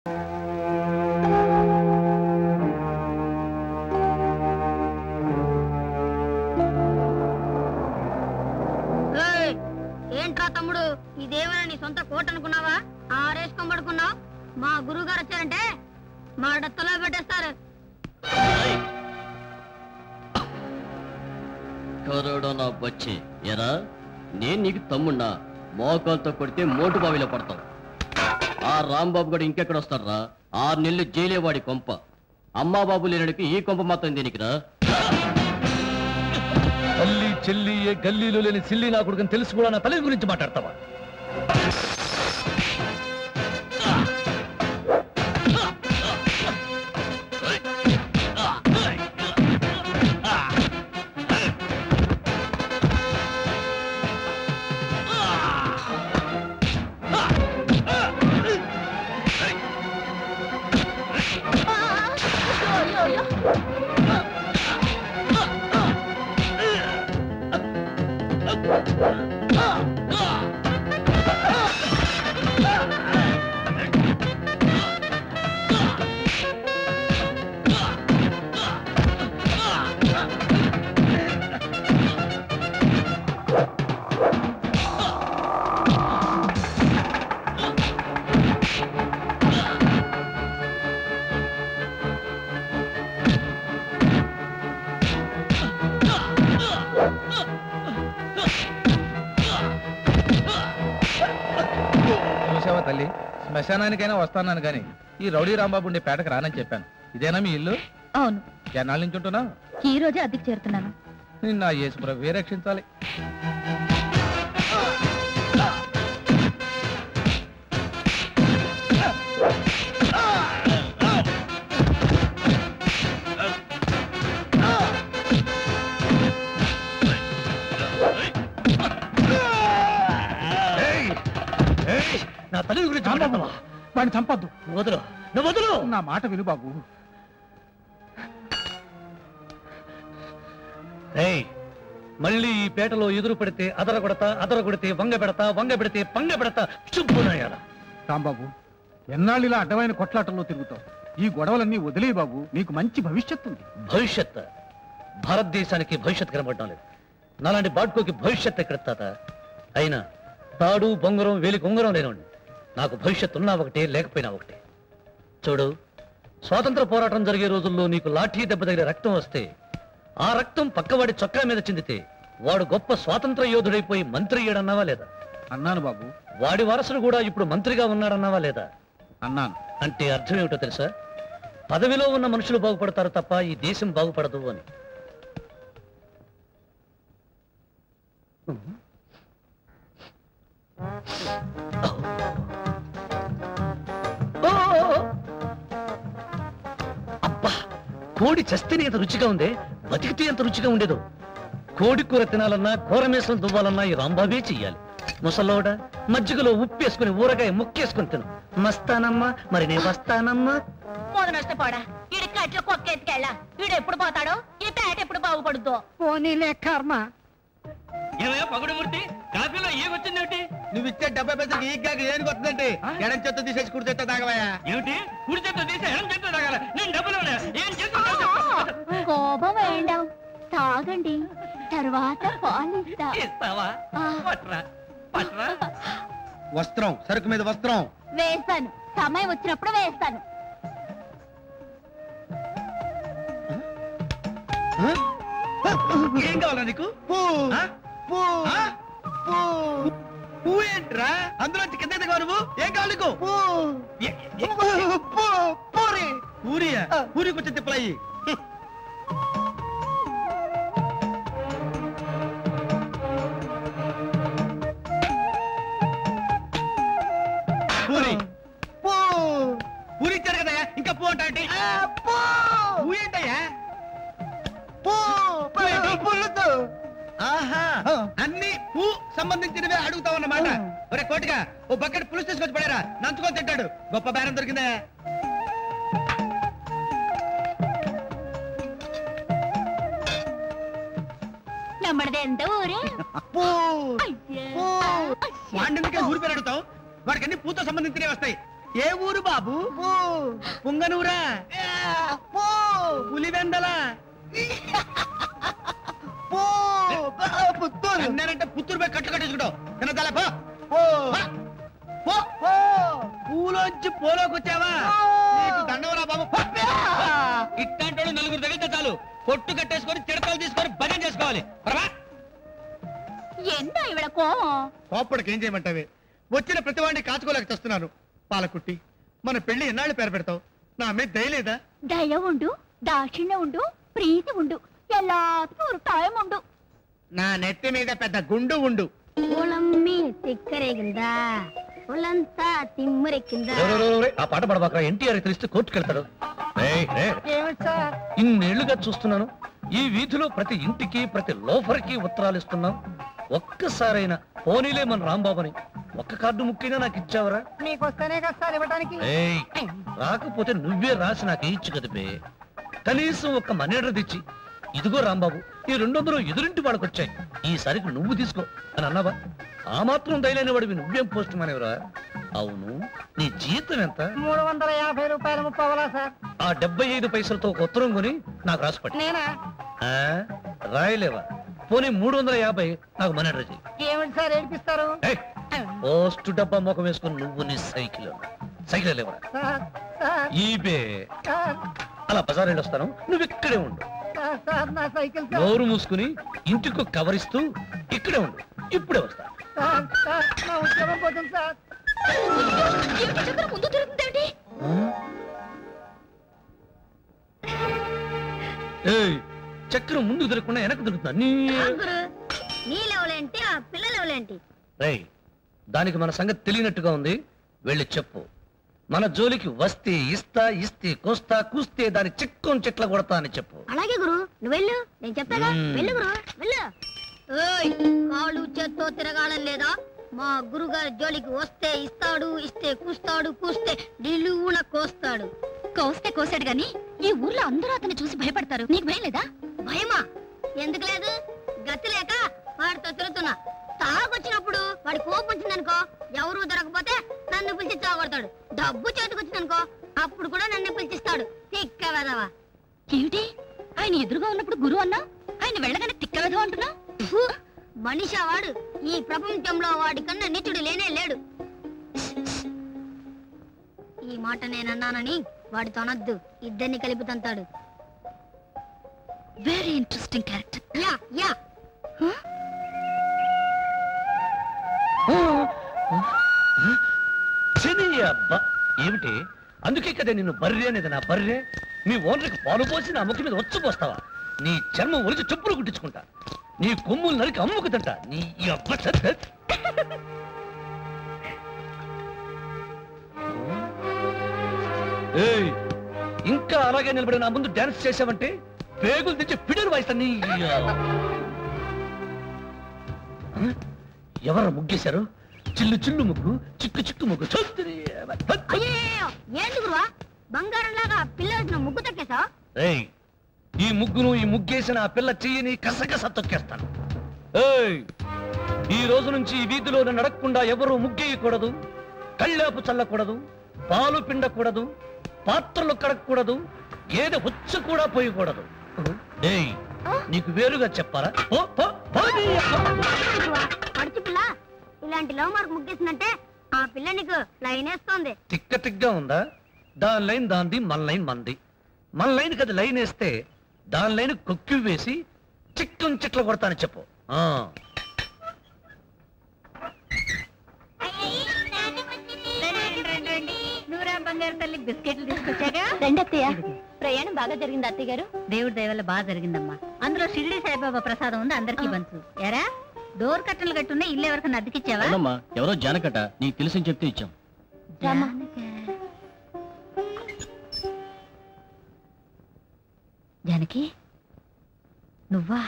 ఏంట్రా తమ్ముడు, ఇదేమైనా నీ సొంత కోట అనుకున్నావా? ఆరేసుకొని పడుకున్నావు. మా గురువు గారు వచ్చారంటే మా డత్తలో పెట్టేస్తారు. కరోడా వచ్చి ఎరా, నేను నీకు తమ్మున్నా, మోకాలతో కొడితే మోటు బావిలో పడతావు. ఆ రాంబాబు గడు ఇంకెక్కడ వస్తారా? 6 నెలలు జైలేవాడి కొంప. అమ్మా బాబు లేనడికి ఈ కొంప మాత్రం దేనికిరా? తల్లి చెల్లి ఏ గల్లీలో లేని సిల్లి నా కొడుకుని తెలుసు కూడా నా తల్లి గురించి మాట్లాడతావా? తల్లి, శ్మశానానికైనా వస్తాను కానీ ఈ రౌడీ రాంబాబు ఉండే పేటకు రానని చెప్పాను. ఇదేనా మీ ఇల్లు? అవును. ఎన్నాళ్ళ నుంచి ఉంటున్నా? ఈ రోజే అద్దెకి చేరుతున్నాను. నిన్న యేసుప్రభువే రక్షించాలి. నా తల్లి గురించి వాడిని చంపద్దు. వదులు, నువ్వు వదులు. నా మాట విను బాబు. మళ్ళీ ఈ పేటలో ఎదురు పడితే అదర కొడితే వంగ పెడితే పంగ పెడతా చుబ్బునయ్యాల. రాంబాబు, ఎన్నాళ్ళు ఇలా అడ్డమైన కొట్లాటల్లో తిరుగుతావు? ఈ గొడవలన్నీ వదిలే బాబు, నీకు మంచి భవిష్యత్తు ఉంది. భవిష్యత్? భారతదేశానికి భవిష్యత్తు కనబడటం లేదు. నాలాంటి బాడ్కోకి భవిష్యత్తు ఎక్కడ తాత? అయినా తాడు బొంగరం వేలికి ఉంగరం లేనండి. నాకు భవిష్యత్తు ఉన్నా ఒకటే, లేకపోయినా ఒకటే. చూడు, స్వాతంత్ర పోరాటం జరిగే రోజుల్లో నీకు లాఠీ దెబ్బ దగ్గర రక్తం వస్తే ఆ రక్తం పక్కవాడి చొక్కా మీద చిందితే వాడు గొప్ప స్వాతంత్ర యోధుడైపోయి మంత్రి అయ్యాడన్నావా లేదా? అన్నాను బాబు. వాడి వారసుడు కూడా ఇప్పుడు మంత్రిగా ఉన్నాడన్నావా లేదా? అన్నాను. అంటే అర్థం ఏమిటో తెలుసా? పదవిలో ఉన్న మనుషులు బాగుపడతారు తప్ప ఈ దేశం బాగుపడదు అని. అబ్బా, కోడి చస్తేనే ఎంత రుచిగా ఉందే, బతికితే ఎంత రుచిగా ఉండేదో. కోడి కూర తినాలన్నా, కూర మేసం దువ్వాలన్నా ఈ రాంబాబే చెయ్యాలి. ముసలోడ మజ్జిగలో ఉప్పేసుకుని ఊరగాయ ముక్కేసుకుని తిను. మస్తానమ్మా, మరి నేను వస్తానమ్మా. పోడా ఈడి కట్లో కొక్కెత్తికెళ్ళా. వీడు ఎప్పుడు పోతాడో, ఈ పేట ఎప్పుడు బాగుపడుద్దో. పోనీలే కర్మ. ఏమయ్యా పగుడుమూర్తి, కాఫీలో ఏమొచ్చిందేమిటి? నువ్వు ఇచ్చే 70 పైసలకి ఈ గాకి ఏం వస్తుందంటే ఎడం చేత్తో తీసేసి కుడి చేత్తో తాగవయా? ఏమిటి? కుడి చేత్తో తీసి ఎడం చేత్తో తాగాల? నేను డబ్బులు ఏం చేస్తా? కోపం వేయండావు, తాగండి, తర్వాత పాలిస్తా. ఇస్తావా? పట్రా పట్రా. వస్త్రం, సరుకు మీద వస్త్రం వేస్తాను, సమయం వచ్చినప్పుడు వేస్తాను. ఏం కావాలా నీకు? పువ్వు ఏంట్రా? అందులోంచి కింద దిగవా నువ్వు? ఏం కావాలి నీకు? పూరియా? పూరి కొంచెం తిప్పలయ్యి. పూరి పూరి ఇచ్చారు కదయ్యా, ఇంకా పూ అంటే పూ ఏంటయ్యా? ఆహా, అన్ని పూ సంబంధించినవే అడుగుతావన్నమాట. ఒరే కోటిగా, ఓ బకెట్ పులుసు తీసుకొచ్చి పడారా, నంచుకొని తింటాడు. గొప్ప బేరం దొరికిందా? వాడికి ఊరి పేరు అడుగుతావు? వాడికి అన్ని పూతో సంబంధించినవి వస్తాయి. ఏ ఊరు బాబు? పుంగనూరా? పులివెందల? పుత్తూరు. అన్నారంటే పుత్తూరు పోయి కట్లు కట్టేసుకుంటావు. తినదాలే పూలోంచి పోలోకి వచ్చావా? నీకు దండవరా బాబు. ఇట్లాంటి నలుగురు తగిలితే చాలు కొట్టు కట్టేసుకొని తిడతలు తీసుకొని భజన చేసుకోవాలి. కోప్పటికి ఏం చేయమంటావే? వచ్చిన ప్రతి వాడిని కాచుకోలేక చేస్తున్నాను. పాలకుట్టి, మన పెళ్లి ఎన్నాళ్ళు పేరు పెడతావు? నా మీద దయలేదా? దయ ఉండు, దాక్షిణ్యం ఉండు, ప్రీతి ఉండు, ఎల్లాత్మూ ஒரு టైం ఉండు. నా నెత్తి మీద పెద్ద గుండు ఉండు. ఒళమ్మి తిక్కరేగిందా, ఒళ్ళంతా తిమ్మిరెక్కిందా. ఆ పాట పడబాక, ఎన్టీఆర్ తెలిస్తే కోర్టుకెళ్తాడు. ఇన్నేళ్లుగా చూస్తున్నాను ఈ వీధిలో ప్రతి ఇంటికి ప్రతి లోఫర్కి ఉత్తరాలు ఇస్తున్నాం. ఒక్కసారైనా పోనీలే మన రాంబాబుని ఒక్క కార్డు ముక్కైనా నాకు ఇచ్చావరా? మీకొస్తేనే కదా సార్ ఇవ్వడానికి. రాకపోతే నువ్వే రాసి నాకు ఇచ్చు కదిపే. కనీసం ఒక్క మనేడర్ తెచ్చి, ఇదిగో రాంబాబు ఈ 200 ఎదురింటి వాళ్ళకి వచ్చాయి, ఈసారికి నువ్వు తీసుకో అని అన్నావా? ఆ మాత్రం దయలేని వాడివి నువ్వేం పోస్ట్ మానేవరా? అవును, నీ జీతం ఎంత? 350 రూపాయలు 30 సార్. ఆ 75 పైసలతో ఒక ఉత్తరం కొని నాకు రాసిపట్టి. రాయలేవా? పోనీ 350 నాకు మనీ ఆర్డర్ చెయ్యి. ఏమిటి సార్ ఏడిపిస్తారు? పోస్ట్ డబ్బా ముఖం వేసుకుని నువ్వు నీ సైకిల్ లేవరా? ఈబే అలా బజార్ వెళ్ళి వస్తాను, నువ్వు ఇక్కడే ఉండు. నోరు మూసుకుని ఇంటికి కవరిస్తూ ఇక్కడే ఉండు, ఇప్పుడే వస్తా. చక్రం ముందుకు తిరగకుండా వెనక్కి తిరుగుతున్నా. దానికి మన సంగతి తెలియనట్టుగా ఉంది, వెళ్ళి చెప్పు. మన జోలికి వస్తే ఇస్తా, ఇస్తే కోస్తా, కూస్తే దాని చిక్కం చెట్ల కొడతా అని చెప్పు. అలాగే గురు, నువ్వు వెళ్ళు, నేను చెప్తాగా. వెళ్ళు గురు, వెళ్ళు. కాళ్ళు చేత్తో తిరగాలని లేదా? మా గురుగారి జోలికి వస్తే ఇస్తాడు, ఇస్తే కూస్తాడు, కూస్తే నిలువున కోస్తాడు. కోస్తే కోసాడు గాని ఈ ఊర్లో అందరూ అతన్ని చూసి భయపడతారు. నీకు భయం లేదా? భయమా? ఎందుకు లేదు? గతి లేక వాడితో తిరుగుతున్నా. తాగొచ్చినప్పుడు వాడి కోపం వచ్చిందనుకో, ఎవరు దొరకపోతే నన్ను పిలిచి తాగొడతాడు. డబ్బు చేతికొచ్చిందనుకో, అప్పుడు కూడా నన్ను పిలిచిస్తాడు. తిక్క వెదవా. ఏమిటి ఆయన ఎదురుగా ఉన్నప్పుడు గురువు అన్నా, ఆయన వెళ్ళగానే తిక్క వెదవ అంటున్నా? మనిషా వాడు? ఈ ప్రపంచంలో వాడి కన్నా నీచుడు లేనే లేడు. ఈ మాట నేనన్నానని వాడితో అనొద్దు, ఇద్దరిని కలిపి తంతాడు. Very interesting character. Yeah yeah. ఏమిటి? అందుకే కదా నిన్ను బర్రె అనేది. నా బర్రె మీ ఓనర్కి పాలు పోసి నా ముఖం మీద వచ్చి పోస్తావా? నీ చర్మం ఒలిచి చెప్పులు కుట్టించుకుంటా, నీ కొమ్ములు నరికి అమ్ముకు తింటా. నీ అబ్బ ఇంకా అలాగే నిలబడి నా ముందు డాన్స్ చేసావంటే పేగులు తెచ్చి పిడులు వాయిస్తాను. ఎవరు ముగ్గేశారు? చిల్లు చిల్లు ముగ్గు, చిక్కు చిక్కు ముగ్గు. బంగారంలాగా పిల్ల ముగ్గు తొక్కేసా? ఈ ముగ్గును, ఈ ముగ్గేసిన ఆ పిల్ల చెయ్యిని కసకస తొక్కేస్తాను. ఈ రోజు నుంచి ఈ వీధిలో నడకుండా ఎవరు ముగ్గేయకూడదు, కళ్ళాపు చల్లకూడదు, పాలు పిండకూడదు, పాత్రలు కడగకూడదు, ఏదో హుచ్చ కూడా పోయకూడదు. నీకు వేరుగా చెప్పాలా? పడుచు పిల్ల ఇలాంటి లవ్ మార్క్ ముగ్గేసిందంటే ఆ పిల్ల నీకు లైన్ వేస్తోంది. తిక్క తిగ్గా ఉందా? దాని లైన్ దాంది, మన లైన్ మంది. మన లైన్ కదా లైన్ వేస్తే దాని లైన్ కొక్కి వేసి చిక్కం చెట్లు కొడతానని చెప్పు. బంగారు తల్లి బిస్కెట్లు తీసుకొచ్చాగా. రండి అత్తయ్య. ప్రయాణం బాగా జరిగింది అత్తయ్య గారు? దేవుడి దయ వల్ల బాగా జరిగిందమ్మా. అందులో షిరిడి సాయిబాబా ప్రసాదం ఉంది, అందరికీ పంచు. ఎరా డోర్ కట్టలు కట్టున్నా ఇల్లు ఎవరికన్నా అద్దెకిచ్చావా? ఎవరో జానకట, నీకు తెలిసి చెప్తే ఇచ్చాం. జానకి నువ్వా?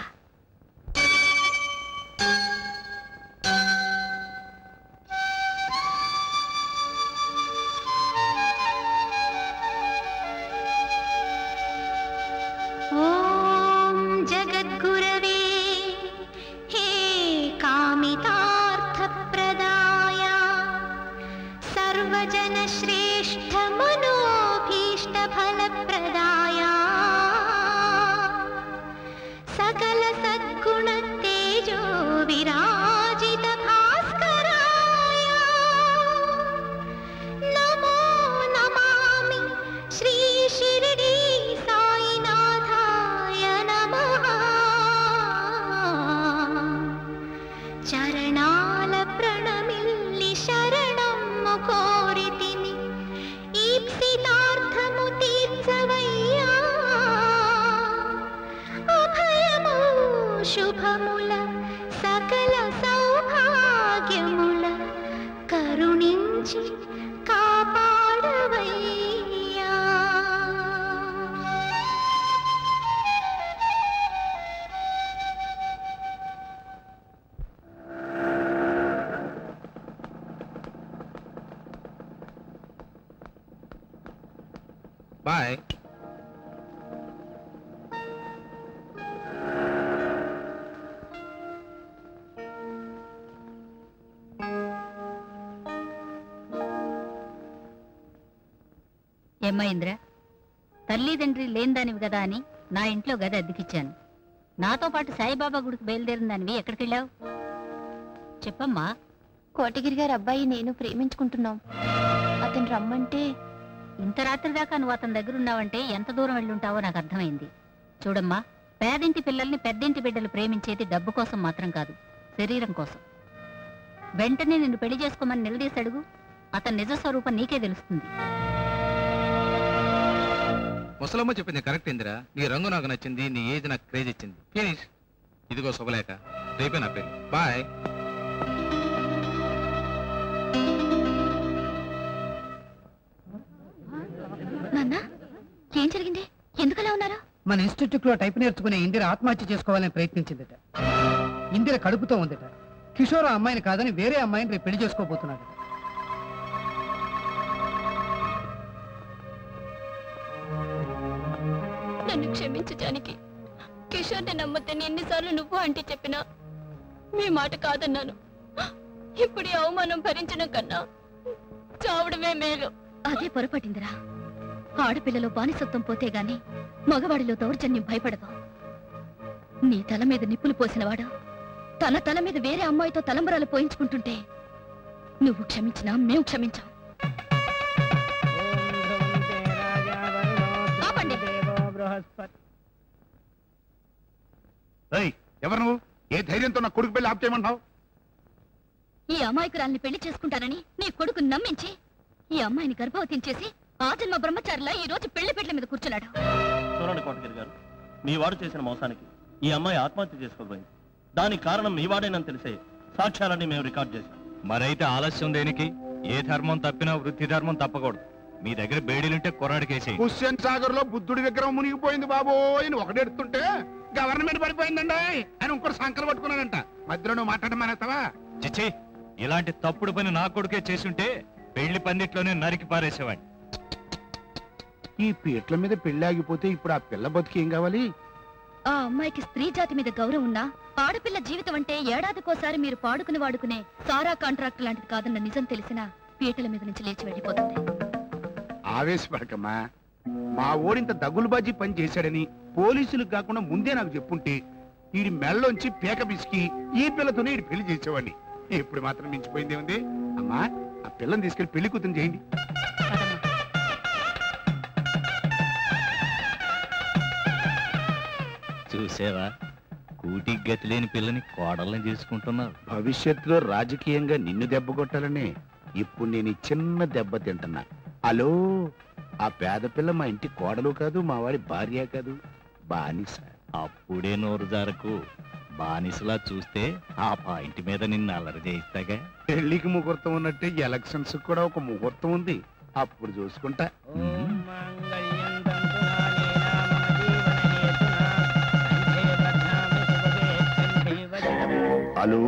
सर्वजन श्रेष्ठ ఆర్తినార్థము తీర్చవయ్యా అభయము శుభముల సకల సౌభాగ్యముల కరుణించి కాపాడవయ్యా. బాయ్. ఏమ్మా ఇంద్ర, తల్లిదండ్రి లేనిదానివి కదా అని నా ఇంట్లో గది అద్దెకిచ్చాను. నాతో పాటు సాయిబాబా గుడికి బయలుదేరిన దానివి ఎక్కడికెళ్ళావు? చెప్పమ్మా. కోటగిరి గారి అబ్బాయి నేను ప్రేమించుకుంటున్నాం. అతను రమ్మంటే. ఇంత రాత్రి దాకా నువ్వు అతని దగ్గర ఉన్నావంటే ఎంత దూరం వెళ్ళుంటావో నాకు అర్థమైంది. చూడమ్మా, పేదింటి పిల్లల్ని పెద్దింటి బిడ్డలు ప్రేమించేది డబ్బు కోసం మాత్రం కాదు, శరీరం కోసం. వెంటనే నిన్ను పెళ్లి చేసుకోమని నిలదీసి అడుగు, అతని నిజ స్వరూపం నీకే తెలుస్తుంది. ముసలమ్మ చెప్పింది కరెక్ట్ ఇందిరా. నీ రంగు నాకు నచ్చింది, నీ ఏజ్ నాకు క్రేజ్ ఇచ్చింది. ఫినిష్. ఇదిగో శుభలేఖ, రేపే నా పెళ్లి. బాయ్. నాన్న, ఏం జరిగింది? ఎందుకలా ఉన్నారు? మన ఇన్స్టిట్యూట్ లో టైప్ నేర్చుకునే ఇందిర ఆత్మహత్య చేసుకోవాలని ప్రయత్నించిందట. ఇందిర కడుపుతో ఉందట. కిషోర్ ఆ అమ్మాయిని కాదని వేరే అమ్మాయిని రేపు పెళ్లి చేసుకోబోతున్నాడు. నన్ను క్షమించు జానకి. కిషోర్ని నమ్మద్దని ఎన్నిసార్లు నువ్వు అంటే చెప్పినా మీ మాట కాదన్నాను. ఇప్పుడు ఈ అవమానం భరించడం కన్నా చావడమే మేలు. అదే పొరపాటిందిరా. ఆడపిల్లలో బానిసత్వం పోతే గాని మగవాడిలో దౌర్జన్యం భయపడదు. నీ తల మీద నిప్పులు పోసినవాడు తన తల మీద వేరే అమ్మాయితో తలంబరాలు పోయించుకుంటుంటే నువ్వు క్షమించినా మేము క్షమించాం. ఎవరు నువ్వు? ఏ ధైర్యంతో నా కొడుకు పెళ్లి ఆప్ చేయమంటావు? ఈ అమాయకురాల్ని పెళ్లి చేసుకుంటానని నీ కొడుకు నమ్మించి ఈ అమ్మాయిని గర్భవతిని చేసి ఆ జన్మ బ్రహ్మచారిలా ఈ రోజు పెళ్లి పెళ్లి మీద కూర్చున్నాడు. చూడండి కోటగిరి గారు, మీ వాడు చేసిన మోసానికి ఈ అమ్మాయి ఆత్మహత్య చేసుకోబోయింది. దానికి కారణం మీ వాడేనని తెలిసే సాక్ష్యాలన్నీ మేము రికార్డ్ చేశాం. మరైతే ఆలస్యం దేనికి? ఏ ధర్మం తప్పినా వృత్తి ధర్మం తప్పకూడదు. మీ దగ్గర బేడీలుంటే కొరాడికేసి. హుస్సేన్ సాగర్ లో బుద్ధుడి విగ్రహం మునిగిపోయింది బాబోయ్ అని ఒకడెడుతుంటే గవర్నమెంట్ పడిపోయిందండి అని ఇంకోటి సంకలు పట్టుకున్నాడంట. మధ్యలో నువ్వు మాట్లాడమానేస్తావా? చిచ్చి, ఇలాంటి తప్పుడు పని నా కొడుకే చేసుంటే పెళ్లి పందిట్లోనే నరికి పారేసేవాడి. ఈ పీట్ల మీద పెళ్లి ఆగిపోతే ఇప్పుడు ఆ పిల్ల బతికి ఏం కావాలి? ఆ అమ్మాయికి స్త్రీ జాతి మీద గౌరవం ఉన్నా ఆడపిల్ల జీవితం అంటే ఏడాదికోసారి మీరు వాడుకునే సారా కాంట్రాక్ట్ లాంటిది కాదన్న నిజం తెలిసినా పీటల మీద నుంచి లేచి వెళ్ళిపోతుంది. ఆవేశపడకమ్మా. మా ఓడింత దగులుబాజీ పని చేశాడని పోలీసులకు కాకుండా ముందే నాకు చెప్పుంటే వీడి మెళ్ళలోంచి పీక పిసికి ఈ పిల్లతోనే వీడి పెళ్లి చేసేవాడిని. ఇప్పుడు మాత్రం మించిపోయింది ఉంది. అమ్మా, ఆ పిల్లని తీసుకెళ్లి పెళ్లి కూతురు చేయండి. చూసేవా, కూటికి గతి లేని పిల్లని కోడల్ని చేసుకుంటున్నారు. భవిష్యత్తులో రాజకీయంగా నిన్ను దెబ్బ కొట్టాలనే ఇప్పుడు నేను ఈ చిన్న దెబ్బ తింటున్నా. హలో, ఆ పేద పిల్ల మా ఇంటి కోడలు కాదు, మా వాడి భార్య కాదు, బానిస. అప్పుడే నోరు జారకు. బానిసలా చూస్తే ఆ పాయింట్ మీద నిన్ను అల్లరి చేయిస్తాగా. పెళ్లికి ముహూర్తం ఉన్నట్టే ఎలక్షన్స్ కూడా ఒక ముహూర్తం ఉంది, అప్పుడు చూసుకుంటా. హలో,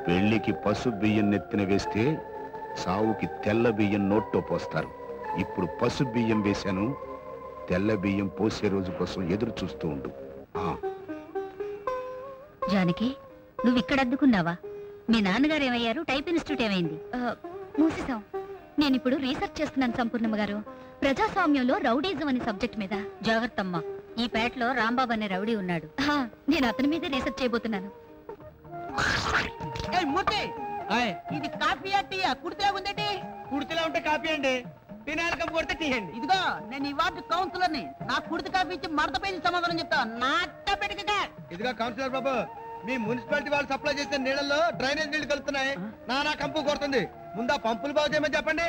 పెళ్లికి పసుపు బియ్యం నెత్తిన వేస్తే సావుకి తెల్ల బియ్యం నోట్లో పోస్తారు. ఇప్పుడు పసుపు బియ్యం వేశాను, తెల్ల బియ్యం పోసే రోజు కోసం ఎదురు చూస్తూ ఉండు. జానకి, నువ్వు ఇక్కడ అద్దుకున్నావా? మీ నాన్నగారు ఏమయ్యారు? టైప్ ఇన్స్టిట్యూట్ ఏమైంది? మూసేశాం. నేను ఇప్పుడు రీసెర్చ్ చేస్తున్నాను సంపూర్ణమ్మ గారు, ప్రజాస్వామ్యంలో రౌడీజం అనే సబ్జెక్ట్ మీద. జాగ్రత్తమ్మా, ఈ పేటలో రాంబాబు అనే రౌడీ ఉన్నాడు. నేను అతని మీదే రీసెర్చ్ చేయబోతున్నాను. ఇది కాఫీ టీయా? కుడితే ఉందండి. కుడితిలా ఉంటే కాఫీ అండి, తినాలి కప్పు కొడితే తీయండి. ఇదిగో, నేను ఈ వార్డు కౌన్సిలర్ని. నా కుడితి కాఫీ ఇచ్చి మడత పేజీ సమాధానం చెప్తా. ఇదిగో కౌన్సిలర్ బాబు, మీ మున్సిపాలిటీ వాళ్ళు సప్లై చేసే నీళ్ళల్లో డ్రైనేజ్ నీళ్లు కలుపుతున్నాయి. నా కంపు కొడుతుంది. ముందా పంపులు బాగు చేయమని చెప్పండి.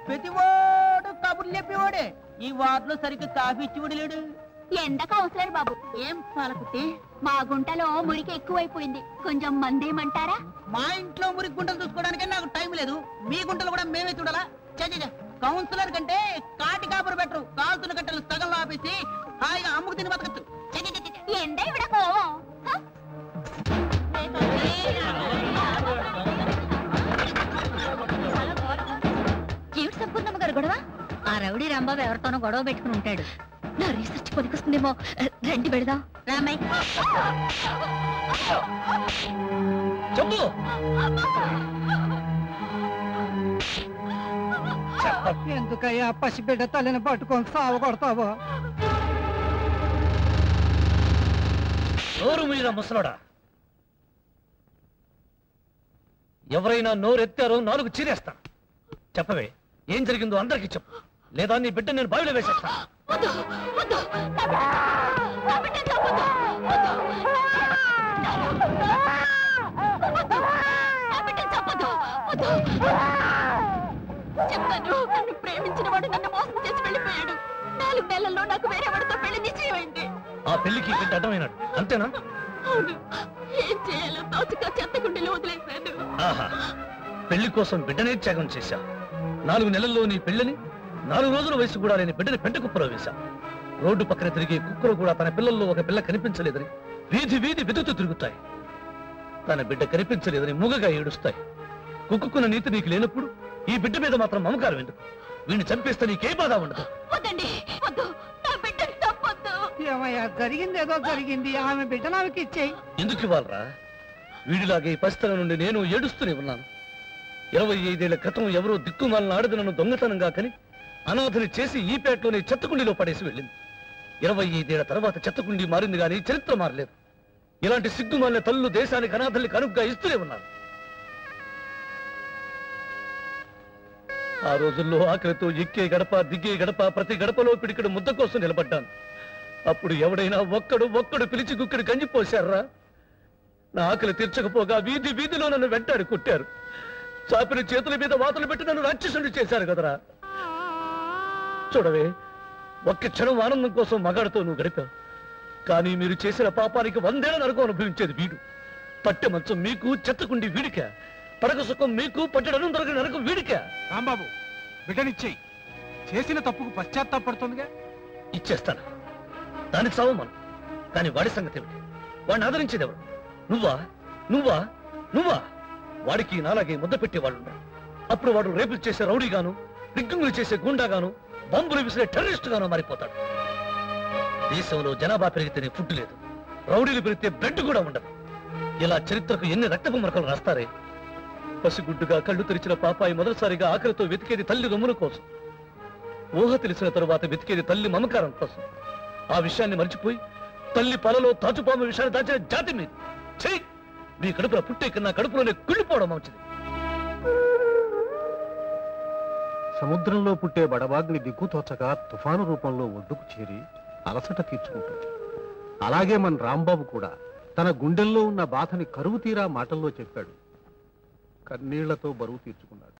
ప్రతివాడు కబుర్లు చెప్పేవాడే ఈ వార్డులో సరిగ్గా కాఫీ ఇచ్చివాడు లేడు. ఎండక అవసరం బాబు. ఏం పాలకుట్టి? మా గుంటలో మురికి ఎక్కువైపోయింది, కొంచెం మందేమంటారా? మా ఇంట్లో మురికి గుంటలు చూసుకోవడానికి నాకు టైం లేదు, మీ గుంటలు కూడా మేమే చూడాలా? కౌన్సిలర్ కంటే కాటి కాపురు బెటరు. కాల్తున్న కట్టెలు సగంలో ఆపేసి హాయిగా అమ్ముకు తిని బతకచ్చు. ఎండ ఇవిడకో సంపూర్ణమ్మ గారు గొడవ. ఆ రౌడీ రాంబాబు ఎవరితోనో గొడవ పెట్టుకుని ఉంటాడు. నా రీసెర్చ్ పనికొస్తుందేమో, రండి పెడదాం. రామయ్య చెప్పు. ఎందుకయ్యా పసిబిడ్డ తల్లిని పట్టుకొని సాగు కొడతావో? నోరు మీద ముసలోడా, ఎవరైనా నోరెత్తారో 4 చీరేస్తాను. చెప్పవే, ఏం జరిగిందో అందరికీ చెప్పు, లేదా నీ బిడ్డ నేను బావిలో వేసేస్తాను. చెప్తాను, నన్ను ప్రేమించిన వాడు నన్ను మోసం చేసి వెళ్ళిపోయాడు. 4 నెలల్లో నాకు వేరే వాడితో పెళ్లి నిశ్చయమైంది. ఆ పెళ్లికి బిడ్డ అడ్డమైనాడు, అంతేనా? అవును. ఏం చేయాలో తోచక చెత్తకుండీలో వదిలేశాను. ఆహా, పెళ్లి కోసం బిడ్డనే త్యాగం చేశా. 4 నెలల్లో నీ పెళ్లిని, 4 రోజుల వయసు కూడా లేని బిడ్డని పెంట కుప్పలో వేశా. రోడ్డు పక్కన తిరిగే కుక్కలు కూడా తన పిల్లల్లో ఒక పిల్ల కనిపించలేదని వీధి వీధి వెతుకుతూ తిరుగుతాయి. తన బిడ్డ కనిపించలేదని మూగగా ఏడుస్తాయి. కుక్కున్న నీతి నీకు లేనప్పుడు ఈ బిడ్డ మీద మాత్రం మమకారం ఎందుకు? వీడిని చంపేస్తే నీకే బాధ ఉండదు. వద్దండి, వద్దు, నా బిడ్డని తప్పొద్దు. ఏమయ్యా, జరిగింది ఏదో జరిగింది, ఆమె బిడ్డ నాకు ఇచ్చేయి. ఎందుకు ఇవ్వాలరా? వీడిలాగే ఈ పరిస్థితుల నుండి నేను ఏడుస్తూనే ఉన్నాను. 25 ఏళ్ల క్రితం ఎవరో దిక్కుమాలిన ఆడది నన్ను దొంగతనంగా కని అనాథని చేసి ఈ పేటలోనే చెత్తకుండీలో పడేసి వెళ్ళింది. 25 ఏళ్ల తర్వాత చెత్తకుండీ మారింది కానీ చరిత్ర మారలేదు. ఇలాంటి సిగ్గుమాలిన తల్లులు దేశానికి అనాథల్ని కనుగ్గా ఇస్తూనే ఉన్నారు. ఆ రోజుల్లో ఆకలితో ఎక్కే గడప దిగే గడప ప్రతి గడపలో పిడికడు ముద్ద కోసం నిలబడ్డాను. అప్పుడు ఎవడైనా ఒక్కడు పిలిచి గుక్కడు గంజిపోశారా? నా ఆకలి తీర్చకపోగా వీధి వీధిలో నన్ను వెంటాడి కొట్టారు. చాపిన చేతుల మీద వాతలు పెట్టి నన్ను రాక్షసుని చేశారు కదరా. చూడవే, ఒక్క క్షణం ఆనందం కోసం మగాడితో నువ్వు గడిపావు. కానీ మీరు చేసిన పాపానికి 100 ఏళ్ల నరకం అనుభవించేది వీడు. పట్టె మంచం మీకు, చెత్తకుండి వీడిక. పడక సుఖం మీకు, పట్టెడను దొరకని నరకం వీడిక. రాంబాబు, బిడ్డనిచ్చేయి. చేసిన తప్పుకు పశ్చాత్తాపడుతుందిగా. ఇచ్చేస్తాను, దానికి సావమను. కానీ వాడి సంగతి ఏమిటి? వాడిని ఆదరించేది ఎవరు? నువ్వా నువ్వా నువ్వా? వాడికి నాలాగే ముద్ద పెట్టేవాళ్ళు ఉన్నారు. అప్పుడు వాడు రేపులు చేసే రౌడీగాను, రిగ్గింగులు చేసే గుండాగాను, బాంబులు విసిరే టెర్రరిస్ట్ గాను మారిపోతాడు. దేశంలో జనాభా పెరిగితేనే ఫుడ్ లేదు, రౌడీలు పెరిగితే బ్లడ్ కూడా ఉండదు. ఇలా చరిత్రకు ఎన్ని రక్తపు మరకలు రాస్తారే. పసిగుడ్డుగా కళ్ళు తెరిచిన పాపాయి మొదటిసారిగా ఆకలితో వెతికేది తల్లి రొమ్ముల కోసం. ఊహ తెలిసిన తరువాత వెతికేది తల్లి మమకారం కోసం. ఆ విషయాన్ని మర్చిపోయి తల్లి పాలలో తాచుపాము విషయాన్ని దాచిన జాతి మీద చెయ్యి. మీ కడుపులో పుట్టే కన్నా కడుపులోనే కుళ్ళిపోవడం మంచిది. సముద్రంలో పుట్టే బడబాగ్ని దిక్కుతోచగా తుఫాను రూపంలో ఒడ్డుకు చేరి అలసట తీర్చుకుంటుంది. అలాగే మన రాంబాబు కూడా తన గుండెల్లో ఉన్న బాధని కరువు తీరా మాటల్లో చెప్పాడు. కన్నీళ్లతో బరువు తీర్చుకున్నాడు.